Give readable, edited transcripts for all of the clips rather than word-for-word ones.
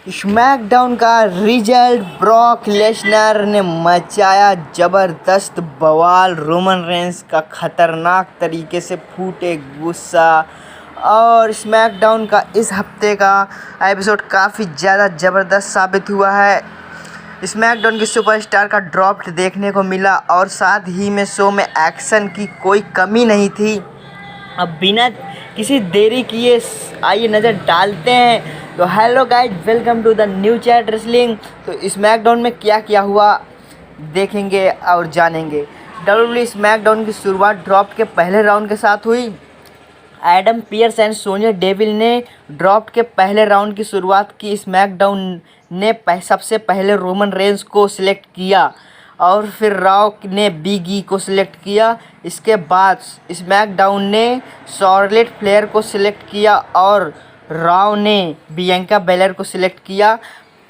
SmackDown का result, Brock Lesnar ने मचाया जबरदस्त बवाल, रोमन रेंस का खतरनाक तरीके से फूटे गुस्सा। और स्मैकडाउन का इस हफ्ते का एपिसोड काफ़ी ज़्यादा ज़बरदस्त साबित हुआ है। स्मैकडाउन के सुपरस्टार का ड्रॉप देखने को मिला और साथ ही में शो में एक्शन की कोई कमी नहीं थी। अब बिना किसी देरी किए आइए नज़र डालते हैं। तो hello guys, welcome to the new chat wrestling. तो स्मैकडाउन में क्या क्या हुआ देखेंगे और जानेंगे। डब्ल्यूडब्ल्यूई स्मैकडाउन की शुरुआत ड्रॉप के पहले राउंड के साथ हुई। Adam Pearce and Sonia devil ने ड्रॉप के पहले राउंड की शुरुआत की। स्मैकडाउन ने सबसे पहले रोमन रेंस को सिलेक्ट किया और फिर रॉ ने बिग ई को सिलेक्ट किया। इसके बाद स्मैकडाउन ने शॉर्लेट फ्लेयर को सिलेक्ट किया और रॉ ने बियांका बेलर को सिलेक्ट किया।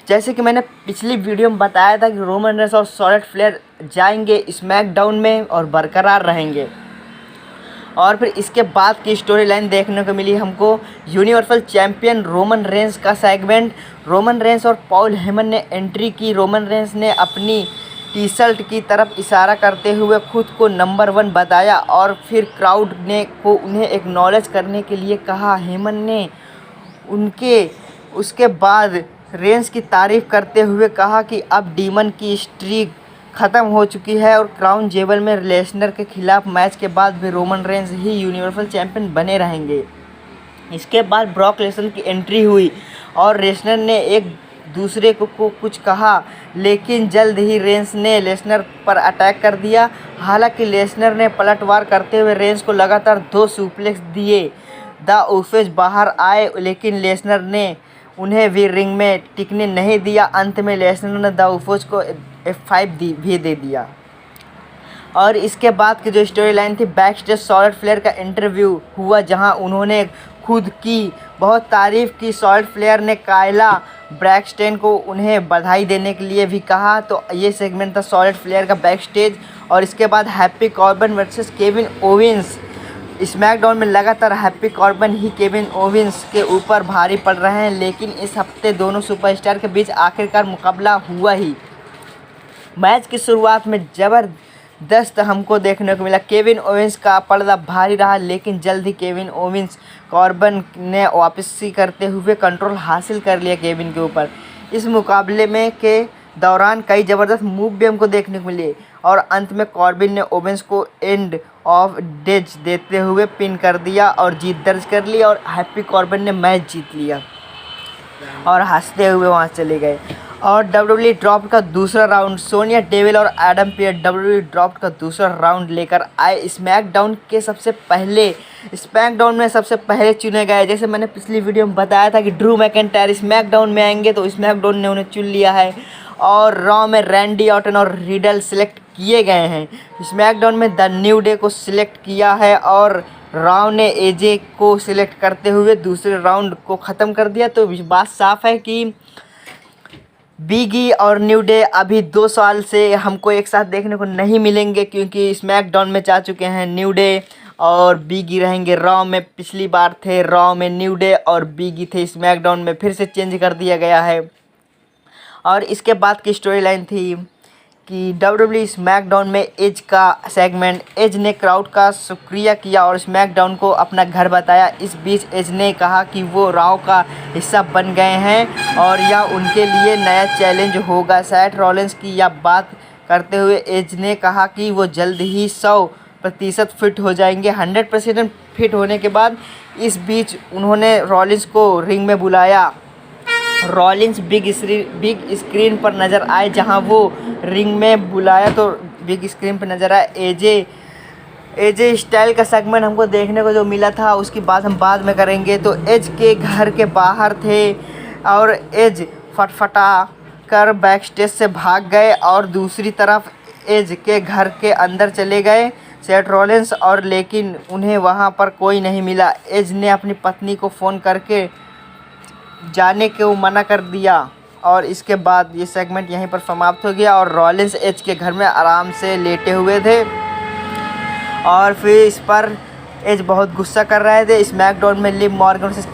जैसे कि मैंने पिछली वीडियो में बताया था कि रोमन रेंस और शॉर्लेट फ्लेयर जाएंगे स्मैकडाउन में और बरकरार रहेंगे। और फिर इसके बाद की स्टोरी लाइन देखने को मिली हमको यूनिवर्सल चैम्पियन रोमन रेंस का सेगमेंट। रोमन रेंस और पॉल हेमन ने एंट्री की। रोमन रेंस ने अपनी टी शर्ट की तरफ इशारा करते हुए खुद को नंबर 1 बताया और फिर क्राउड ने को उन्हें एक्नॉलेज करने के लिए कहा। हेमन ने उसके बाद रेंस की तारीफ करते हुए कहा कि अब डीमन की स्ट्रीक ख़त्म हो चुकी है और क्राउन जेबल में लेसनर के खिलाफ मैच के बाद भी रोमन रेंस ही यूनिवर्सल चैंपियन बने रहेंगे। इसके बाद ब्रॉक लेसनर की एंट्री हुई और लेसनर ने एक दूसरे को कुछ कहा, लेकिन जल्द ही रेंस ने लेसनर पर अटैक कर दिया। हालांकि लेसनर ने पलटवार करते हुए रेंस को लगातार 2 सुप्लेक्स दिए। द उफेज बाहर आए लेकिन लेसनर ने उन्हें भी रिंग में टिकने नहीं दिया। अंत में लेसनर ने द उफेज को F5 भी दे दिया। और इसके बाद की जो स्टोरी लाइन थी, बैक स्टेज शॉर्लेट फ्लेयर का इंटरव्यू हुआ जहां उन्होंने खुद की बहुत तारीफ़ की। शॉर्लेट फ्लेयर ने कायला ब्रैक्सटेन को उन्हें बधाई देने के लिए भी कहा। तो ये सेगमेंट था शॉर्लेट फ्लेयर का बैक स्टेज। और इसके बाद happy carbon versus Kevin Owens. SmackDown में लगातार हैप्पी कॉर्बन ही केविन ओवेंस के ऊपर भारी पड़ रहे हैं, लेकिन इस हफ्ते दोनों सुपरस्टार के बीच आखिरकार मुकाबला हुआ ही। मैच की शुरुआत में ज़बरदस्त हमको देखने को मिला। केविन ओवेंस का पलड़ा भारी रहा, लेकिन जल्द ही केविन ओवेंस कॉर्बन ने वापसी करते हुए कंट्रोल हासिल कर लिया केविन के ऊपर। इस मुकाबले में के दौरान कई ज़बरदस्त मूव भी हमको देखने को मिले और अंत में कॉर्बिन ने ओवेंस को एंड ऑफ डेज देते हुए पिन कर दिया और जीत दर्ज कर ली और हैप्पी कॉर्बिन ने मैच जीत लिया और हंसते हुए वहाँ चले गए। और डब्ल्यूडब्ल्यूई ड्रॉप का दूसरा राउंड, सोनिया डेविल और एडम पियर्स डब्ल्यूडब्ल्यूई ड्रॉप का दूसरा राउंड लेकर आए। स्मैकडाउन में सबसे पहले चुने गए। जैसे मैंने पिछली वीडियो में बताया था कि ड्रू मैकिंटायर स्मैकडाउन में आएंगे, तो स्मैकडाउन ने उन्हें चुन लिया है। और रॉ में रैंडी ऑर्टन और रिडल सिलेक्ट किए गए हैं। स्मैकडाउन में द न्यू डे को सिलेक्ट किया है और रॉ ने एजे को सिलेक्ट करते हुए दूसरे राउंड को ख़त्म कर दिया। तो बात साफ है कि बिग ई और न्यू डे अभी 2 साल से हमको एक साथ देखने को नहीं मिलेंगे, क्योंकि स्मैकडाउन में जा चुके हैं न्यू डे और बिग ई रहेंगे रॉ में। पिछली बार थे रॉ में न्यू डे और बिग ई थे स्मैकडाउन में, फिर से चेंज कर दिया गया है। और इसके बाद की स्टोरी लाइन थी कि डब्ल्यूडब्ल्यूई स्मैकडाउन में एज का सेगमेंट। एज ने क्राउड का शुक्रिया किया और स्मैकडाउन को अपना घर बताया। इस बीच एज ने कहा कि वो रॉ का हिस्सा बन गए हैं और यह उनके लिए नया चैलेंज होगा। सेथ रॉलिंस की यह बात करते हुए एज ने कहा कि वो जल्द ही 100% फिट हो जाएंगे। 100% फिट होने के बाद इस बीच उन्होंने रॉलिंस को रिंग में बुलाया। रॉलिंस बिग स्क्रीन पर नज़र आए। जहां वो रिंग में बुलाया तो बिग स्क्रीन पर नज़र आए एजे स्टाइल का सेगमेंट हमको देखने को जो मिला था, उसकी बात हम बाद में करेंगे। तो एज के घर के बाहर थे और एज फटफटा कर बैक स्टेज से भाग गए और दूसरी तरफ एज के घर के अंदर चले गए सेथ रॉलिंस, और लेकिन उन्हें वहां पर कोई नहीं मिला। एज ने अपनी पत्नी को फ़ोन करके जाने को मना कर दिया और इसके बाद ये सेगमेंट यहीं पर समाप्त हो गया और रॉलिंस एज के घर में आराम से लेटे हुए थे। और फिर इस पर एज बहुत गुस्सा कर रहे थे। स्मैकडाउन में Liv Morgan versus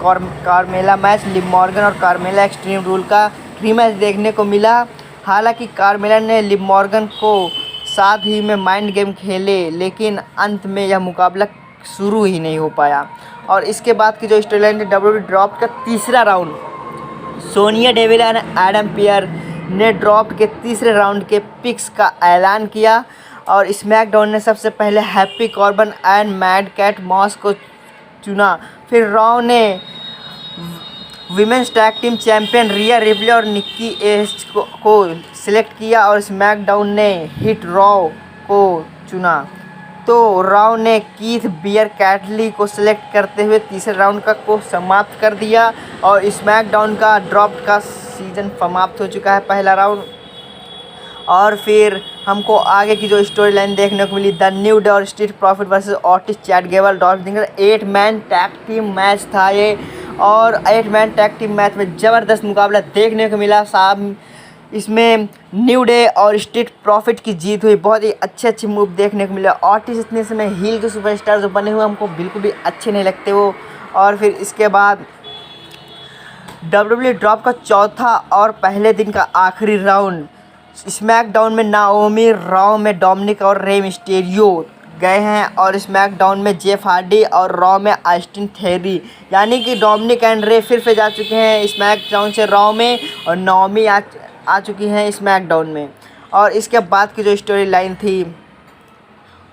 Carmella match, Liv Morgan और कार्मेला एक्सट्रीम रूल का रीमैच देखने को मिला। हालांकि कार्मेला ने लिव मॉर्गन को साथ ही में माइंड गेम खेले, लेकिन अंत में यह मुकाबला शुरू ही नहीं हो पाया। और इसके बाद की जो स्टोरी लाइन थी, WWE ड्रॉप का तीसरा राउंड, सोनिया डेविल और एडम पियर ने ड्रॉप के तीसरे राउंड के पिक्स का ऐलान किया और स्मैकडाउन ने सबसे पहले Happy Corbin and Mad Cap Moss को चुना। फिर रॉ ने women's tag team champion Rhea Ripley और निक्की एच को सिलेक्ट किया और स्मैकडाउन ने हिट रॉ को चुना। तो रॉ ने कीथ बियर कैटली को सिलेक्ट करते हुए तीसरे राउंड को समाप्त कर दिया और स्मैकडाउन का ड्रॉप का सीज़न समाप्त हो चुका है, पहला राउंड। और फिर हमको आगे की जो स्टोरी लाइन देखने को मिली, द न्यू डे और street profit versus Ottis Chad Gable Dolph ginger 8 man tag team match था ये। और 8 मैन टैग टीम मैच में ज़बरदस्त मुकाबला देखने को मिला साहब। इसमें न्यू डे और स्ट्रीट प्रॉफिट की जीत हुई, बहुत ही अच्छे मूव देखने को मिले। ऑटिस इतने समय हील के सुपरस्टार जो बने हुए हमको बिल्कुल भी अच्छे नहीं लगते वो। और फिर इसके बाद WWE ड्रॉप का चौथा और पहले दिन का आखिरी राउंड, स्मैकडाउन में नाओमी, रॉ में डोमिनिक और रे मिस्टीरियो गए हैं और स्मैकडाउन में जेफ हार्डी और रॉ में ऑस्टिन थेरी, यानी कि डोमिनिक एंड रे फिर से जा चुके हैं स्मैकडाउन से रॉ में और नाओमी आ चुकी हैं स्मैकडाउन में। और इसके बाद की जो स्टोरी लाइन थी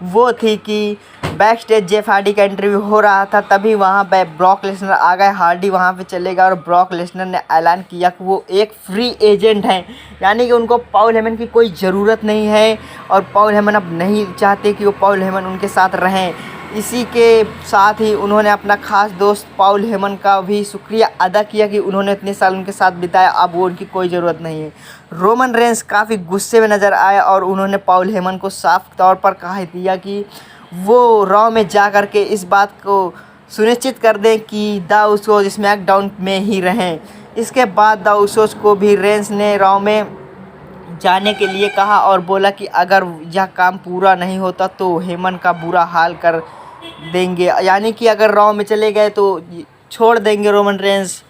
वो थी कि बैक स्टेज जेफ हार्डी का इंटरव्यू हो रहा था, तभी वहाँ पे ब्रॉक लेसनर आ गए। हार्डी वहाँ पे चले गए और ब्रॉक लेसनर ने ऐलान किया कि वो एक फ्री एजेंट हैं, यानी कि उनको पॉल हेमन की कोई ज़रूरत नहीं है और पॉल हेमन अब नहीं चाहते कि वो पॉल हेमन उनके साथ रहें। इसी के साथ ही उन्होंने अपना खास दोस्त पॉल हेमन का भी शुक्रिया अदा किया कि उन्होंने इतने साल उनके साथ बिताया, अब वो उनकी कोई ज़रूरत नहीं है। रोमन रेंस काफ़ी गुस्से में नज़र आया और उन्होंने पॉल हेमन को साफ तौर पर कह दिया कि वो रॉ में जा कर के इस बात को सुनिश्चित कर दें कि द उसोस स्मैकडाउन में ही रहें। इसके बाद द उसोस को भी रेंस ने रॉ में जाने के लिए कहा और बोला कि अगर यह काम पूरा नहीं होता तो हेमन का बुरा हाल कर देंगे, यानी कि अगर रॉ में चले गए तो छोड़ देंगे रोमन रेंस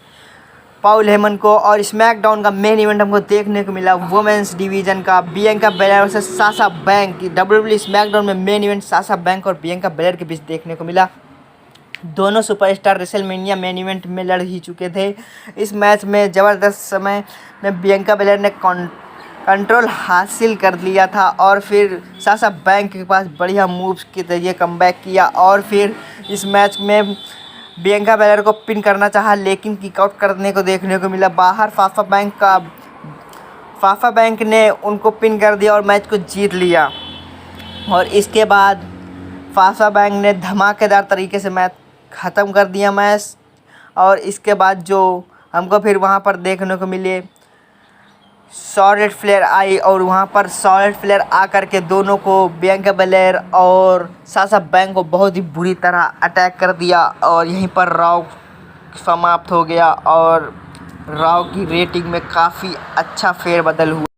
पॉल हेमन को। और स्मैकडाउन का मेन इवेंट हमको देखने को मिला वुमेन्स डिवीज़न का, Bianca baler versus Sasha Banks. WWE SmackDown में मेन इवेंट साशा बैंक और बियंका बेलर के बीच देखने को मिला। दोनों सुपरस्टार रेसलमेनिया मेन इवेंट में लड़ ही चुके थे। इस मैच में ज़बरदस्त समय में बियंका बेलर ने कंट्रोल हासिल कर लिया था और फिर साशा बैंक के पास बढ़िया मूव्स के जरिए कमबैक किया और फिर इस मैच में बियंका बेलर को पिन करना चाहा, लेकिन किकआउट करने को देखने को मिला बाहर। फाफा बैंक ने उनको पिन कर दिया और मैच को जीत लिया। और इसके बाद फाफा बैंक ने धमाकेदार तरीके से मैच ख़त्म कर दिया मैच। और इसके बाद जो हमको फिर वहाँ पर देखने को मिले शॉर्लेट फ्लेयर आई और वहाँ पर शॉर्लेट फ्लेयर आकर के दोनों को बियंका बेलर और साशा बैंक को बहुत ही बुरी तरह अटैक कर दिया और यहीं पर रॉ समाप्त हो गया और रॉ की रेटिंग में काफ़ी अच्छा फेरबदल हुआ।